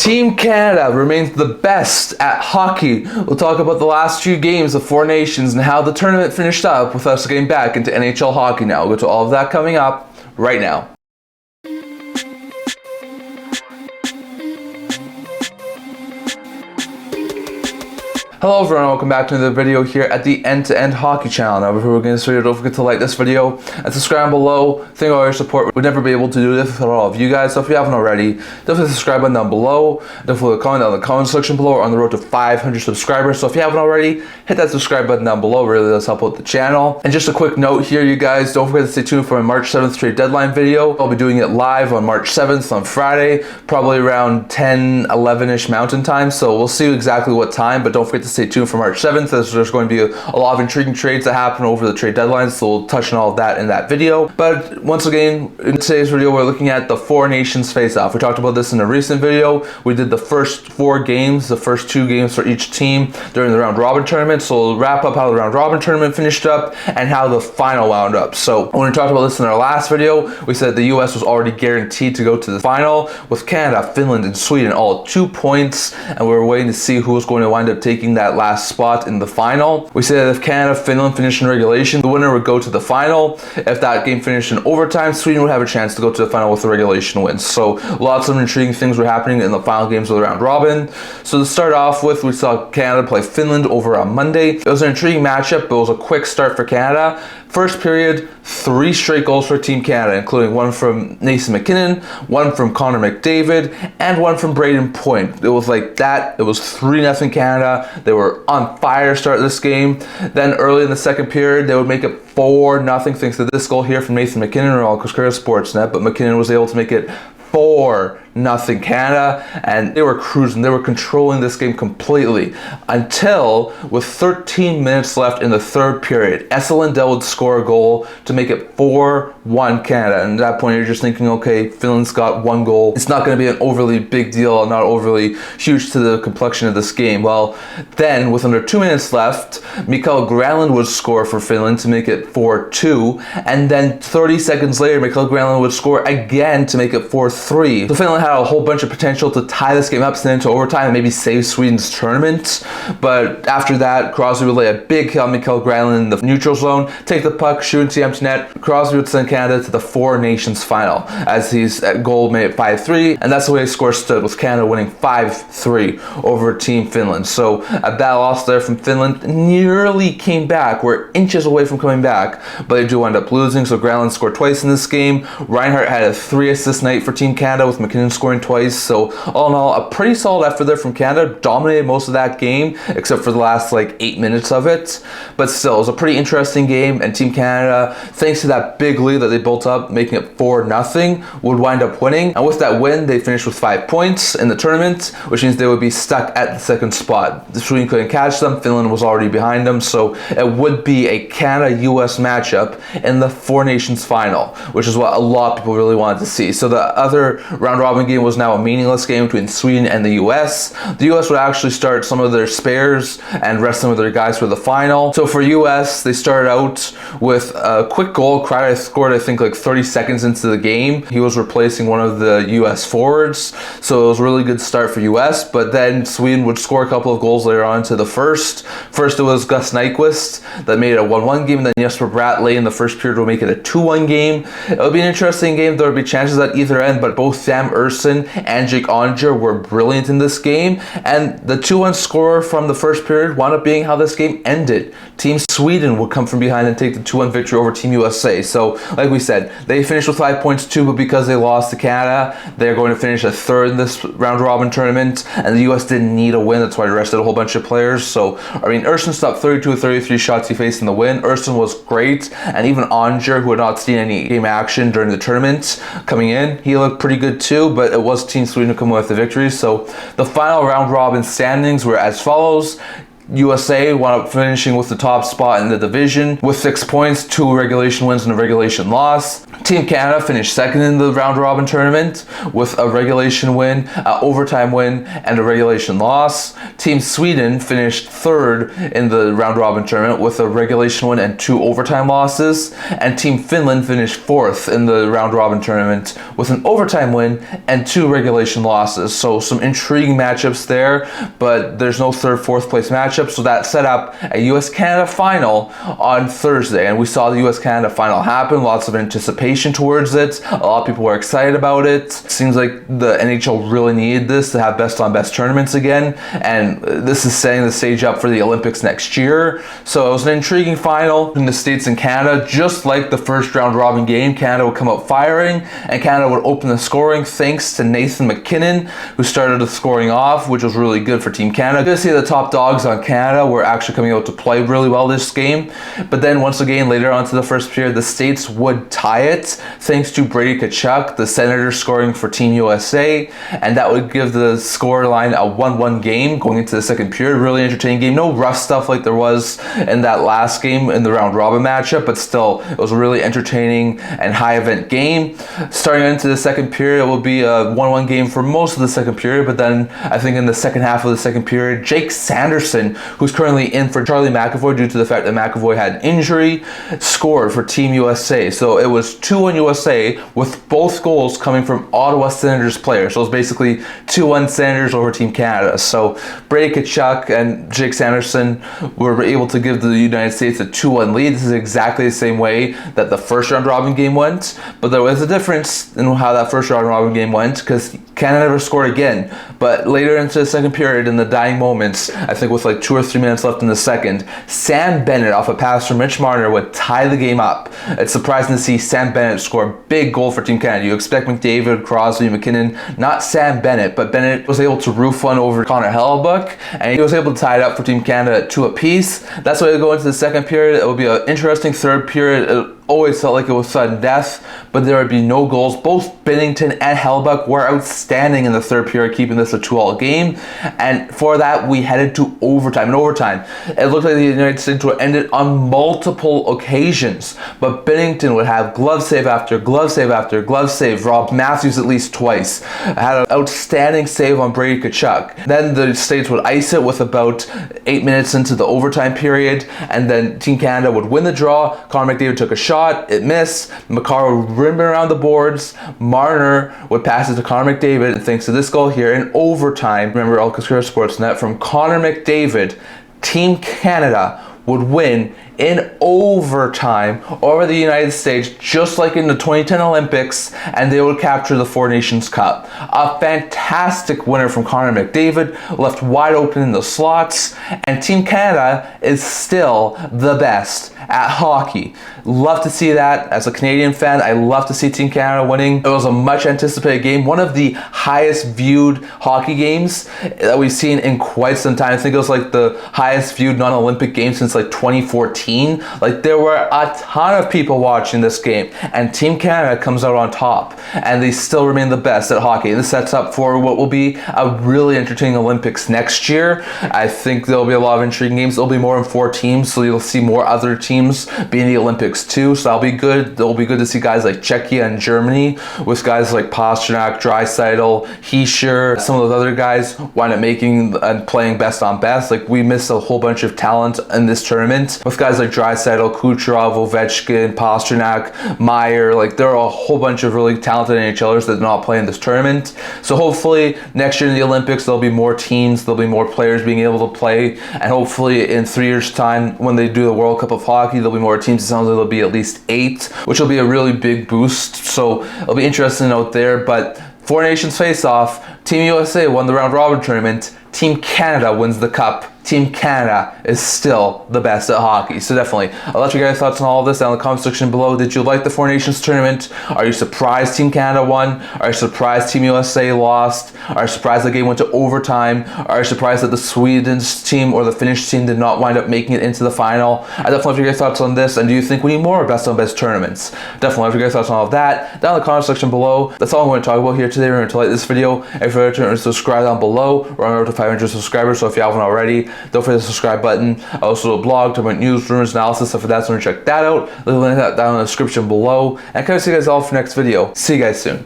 Team Canada remains the best at hockey. We'll talk about the last few games of Four Nations and how the tournament finished up with us getting back into NHL hockey now. We'll go to all of that coming up right now. Hello everyone, welcome back to another video here at the End-to-End Hockey channel. Now before we get started, don't forget to like this video and subscribe below. Thank you all your support. We'd never be able to do this without all of you guys, so if you haven't already, definitely subscribe button down below. Definitely comment down in the comment section below. We're on the road to 500 subscribers, so if you haven't already, hit that subscribe button down below. It really does help out the channel. And just a quick note here, you guys, don't forget to stay tuned for my March 7th trade deadline video. I'll be doing it live on March 7th on Friday, probably around 10, 11-ish Mountain Time, so we'll see exactly what time, but don't forget to stay tuned for March 7th. As there's going to be a lot of intriguing trades that happen over the trade deadline, so we'll touch on all of that in that video. But once again, in today's video, we're looking at the Four Nations face-off. We talked about this in a recent video. We did the first 4 games, the first 2 games for each team during the round robin tournament. So we'll wrap up how the round robin tournament finished up and how the final wound up. So when we talked about this in our last video, we said the US was already guaranteed to go to the final, with Canada, Finland, and Sweden all at 2 points, and we were waiting to see who was going to wind up taking that last spot in the final. We said that if Canada, Finland finished in regulation, the winner would go to the final. If that game finished in overtime, Sweden would have a chance to go to the final with the regulation wins. So lots of intriguing things were happening in the final games of the round robin. So to start off with, we saw Canada play Finland over on Monday. It was an intriguing matchup, but it was a quick start for Canada. First period, 3 straight goals for Team Canada, including one from Nathan MacKinnon, one from Connor McDavid, and one from Braden Point. It was like that. It was 3-0 Canada. They were on fire to start this game. Then early in the second period, they would make it 4-0 thanks to this goal here from Nathan MacKinnon, or all Sportsnet, but MacKinnon was able to make it 4-0 Canada, and they were cruising. They were controlling this game completely until, with 13 minutes left in the third period, Esa Lindell would score a goal to make it 4-1 Canada. And at that point, you're just thinking, okay, Finland's got 1 goal. It's not going to be an overly big deal, not overly huge to the complexion of this game. Well, then, with under 2 minutes left, Mikael Granlund would score for Finland to make it 4-2, and then 30 seconds later, Mikael Granlund would score again to make it 4-3. So Finland had a whole bunch of potential to tie this game up, send it into overtime, and maybe save Sweden's tournament. But after that, Crosby would lay a big hit on Mikael Granlund in the neutral zone, take the puck, shoot into the empty net. Crosby would send Canada to the Four Nations final, as his goal made it 5-3, and that's the way the score stood, with Canada winning 5-3 over Team Finland. So a bad loss there from Finland. Nearly came back. We're inches away from coming back, but they do end up losing. So Granlund scored twice in this game. Reinhart had a 3-assist night for Team Canada, with MacKinnon scoring twice. So all in all, a pretty solid effort there from Canada. Dominated most of that game, except for the last 8 minutes of it. But still, it was a pretty interesting game, and Team Canada, thanks to that big lead that they built up, making it 4-0, would wind up winning. And with that win, they finished with 5 points in the tournament, which means they would be stuck at the second spot. Sweden couldn't catch them. Finland was already behind them, so it would be a Canada-US matchup in the Four Nations final, which is what a lot of people really wanted to see. So the other round robin game was now a meaningless game between Sweden and the US. The US would actually start some of their spares and rest some of their guys for the final. So for US, they started out with a quick goal. Kreider scored, I think, 30 seconds into the game. He was replacing one of the US forwards, so it was a really good start for US. But then Sweden would score a couple of goals later on to the first. First, it was Gus Nyquist that made it a 1-1 game, and then Jesper Bratt late in the first period will make it a 2-1 game. It would be an interesting game. There would be chances at either end, but both Sam Ersson and Jake Onger were brilliant in this game, and the 2-1 score from the first period wound up being how this game ended. Team Sweden would come from behind and take the 2-1 victory over Team USA. So, like we said, they finished with 5 points too, but because they lost to Canada, they're going to finish a third in this round robin tournament, and the US didn't need a win. That's why they rested a whole bunch of players. So, Ersson stopped 32 of 33 shots he faced in the win. Ersson was great, and even Onger, who had not seen any game action during the tournament coming in, he looked pretty good too, but it was Team Sweden who come with the victory. So the final round robin standings were as follows. USA wound up finishing with the top spot in the division with 6 points, 2 regulation wins and a regulation loss. Team Canada finished second in the round robin tournament with a regulation win, an overtime win, and a regulation loss. Team Sweden finished third in the round robin tournament with a regulation win and 2 overtime losses. And Team Finland finished fourth in the round robin tournament with an overtime win and 2 regulation losses. So some intriguing matchups there, but there's no third, fourth place matchup. So that set up a US-Canada final on Thursday. And we saw the US-Canada final happen, lots of anticipation towards it. A lot of people were excited about it. Seems like the NHL really needed this to have best on best tournaments again, and this is setting the stage up for the Olympics next year. So it was an intriguing final in the States and Canada. Just like the first round robin game, Canada would come out firing and Canada would open the scoring thanks to Nathan McKinnon, who started the scoring off, which was really good for Team Canada. Good to see the top dogs on Canada were actually coming out to play really well this game. But then once again, later on to the first period, the States would tie it thanks to Brady Tkachuk, the Senator, scoring for Team USA, and that would give the score line a 1-1 game going into the second period. Really entertaining game. No rough stuff like there was in that last game in the round robin matchup, but still it was a really entertaining and high event game. Starting into the second period, it will be a 1-1 game for most of the second period, but then I think in the second half of the second period, Jake Sanderson, who's currently in for Charlie McAvoy due to the fact that McAvoy had an injury, scored for Team USA. So it was 2-1 USA with both goals coming from Ottawa Senators players. So it was basically 2-1 Senators over Team Canada. So Brady Tkachuk and Jake Sanderson were able to give the United States a 2-1 lead. This is exactly the same way that the first round robin game went, but there was a difference in how that first round robin game went because Canada never scored again. But later into the second period, in the dying moments, I think with like 2 or 3 minutes left in the second, Sam Bennett off a pass from Mitch Marner would tie the game up. It's surprising to see Sam Bennett score a big goal for Team Canada. You expect McDavid, Crosby, McKinnon, not Sam Bennett, but Bennett was able to roof one over Connor Hellebuyck, and he was able to tie it up for Team Canada at 2 apiece. That's why we go into the second period. It will be an interesting third period. It always felt like it was sudden death, but there would be no goals. Both Binnington and Hellebuyck were outstanding in the third period, keeping this a 2-all game. And for that, we headed to overtime. In overtime, it looked like the United States would end it on multiple occasions, but Binnington would have glove save after glove save after glove save. Rob Matthews at least twice had an outstanding save on Brady Tkachuk. Then the States would ice it with about 8 minutes into the overtime period, and then Team Canada would win the draw. Connor McDavid took a shot, it missed. Makar would rim around the boards. Marner would pass it to Connor McDavid, and thanks to this goal here in overtime, remember Al Cascara Sportsnet, from Connor McDavid, Team Canada would win in overtime over the United States, just like in the 2010 Olympics, and they would capture the Four Nations Cup. A fantastic winner from Connor McDavid, left wide open in the slots, and Team Canada is still the best at hockey. Love to see that. As a Canadian fan, I love to see Team Canada winning. It was a much anticipated game, one of the highest viewed hockey games that we've seen in quite some time. I think it was like the highest viewed non-Olympic game since like 2014. Like, there were a ton of people watching this game, and Team Canada comes out on top, and they still remain the best at hockey. And this sets up for what will be a really entertaining Olympics next year. I think there'll be a lot of intriguing games. There'll be more than 4 teams, so you'll see more other teams be in the Olympics too, so that'll be good. It'll be good to see guys like Czechia and Germany, with guys like Pastrnak, Draisaitl, Hischier, some of those other guys wind up making and playing best on best. Like, we missed a whole bunch of talent in this tournament with guys like Draisaitl, Kucherov, Ovechkin, Pastrnak, Meyer. Like, there are a whole bunch of really talented NHLers that did not play in this tournament. So hopefully next year in the Olympics there'll be more teams, there'll be more players being able to play, and hopefully in 3 years' time when they do the World Cup of Hockey, there'll be more teams. It sounds like there'll be at least 8, which will be a really big boost. So it'll be interesting out there. But Four Nations face-off, Team USA won the round robin tournament. Team Canada wins the cup. Team Canada is still the best at hockey. So definitely, I'll let you guys thoughts on all of this down in the comment section below. Did you like the Four Nations tournament? Are you surprised Team Canada won? Are you surprised Team USA lost? Are you surprised the game went to overtime? Are you surprised that the Sweden's team or the Finnish team did not wind up making it into the final? I definitely love your guys thoughts on this. And do you think we need more best on best tournaments? Definitely love your guys thoughts on all of that down in the comment section below. That's all I'm going to talk about here today. Remember to like this video. If forget to subscribe down below. We're on our road to 500 subscribers, so if you haven't already, don't forget the subscribe button. I also do a blog, talk about news, rumors, analysis, stuff like that, so check that out. Leave a link down in the description below. And I can see you guys all for the next video. See you guys soon.